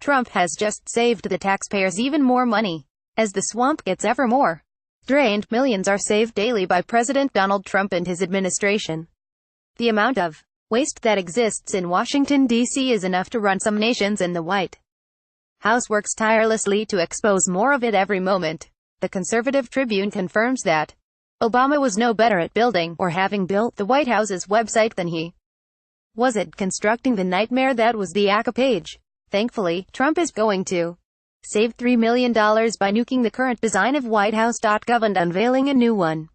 Trump has just saved the taxpayers even more money. As the swamp gets ever more drained, millions are saved daily by President Donald Trump and his administration. The amount of waste that exists in Washington, D.C. is enough to run some nations, and the White House works tirelessly to expose more of it every moment. The Conservative Tribune confirms that Obama was no better at building, or having built, the White House's website than he was at constructing the nightmare that was the ACA page. Thankfully, Trump is going to save $3 million by nuking the current design of WhiteHouse.gov and unveiling a new one.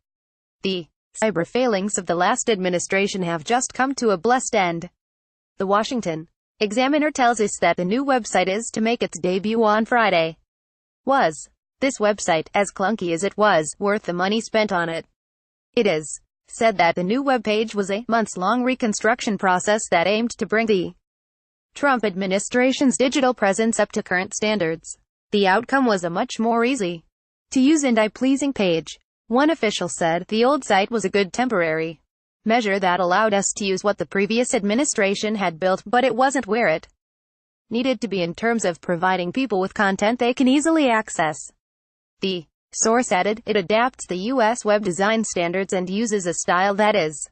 The cyber failings of the last administration have just come to a blessed end. The Washington Examiner tells us that the new website is to make its debut on Friday. Was this website, as clunky as it was, worth the money spent on it? It is said that the new webpage was a months-long reconstruction process that aimed to bring the Trump administration's digital presence up to current standards. The outcome was a much more easy-to-use and eye-pleasing page. One official said, "The old site was a good temporary measure that allowed us to use what the previous administration had built, but it wasn't where it needed to be in terms of providing people with content they can easily access." The source added, "It adapts the U.S. web design standards and uses a style that is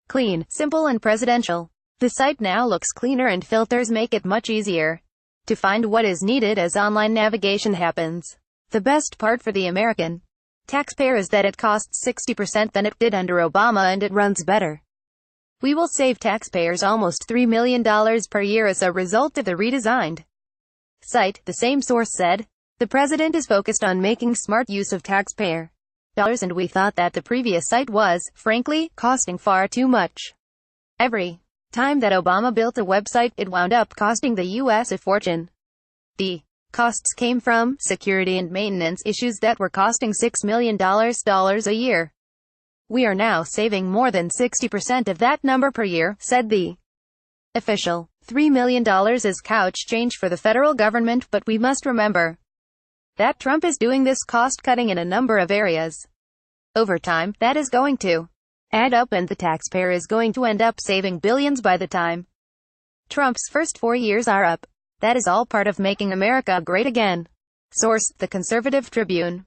clean, simple and presidential. The site now looks cleaner and filters make it much easier to find what is needed as online navigation happens. The best part for the American taxpayer is that it costs 60% than it did under Obama, and it runs better. We will save taxpayers almost $3 million per year as a result of the redesigned site," the same source said. "The president is focused on making smart use of taxpayer dollars, and we thought that the previous site was, frankly, costing far too much. Every time that Obama built a website, it wound up costing the U.S. a fortune. The costs came from security and maintenance issues that were costing $6 million a year. We are now saving more than 60% of that number per year," said the official. $3 million is couch change for the federal government, but we must remember that Trump is doing this cost-cutting in a number of areas. Over time, that is going to add up, and the taxpayer is going to end up saving billions by the time Trump's first 4 years are up. That is all part of making America great again. Source: The Conservative Tribune.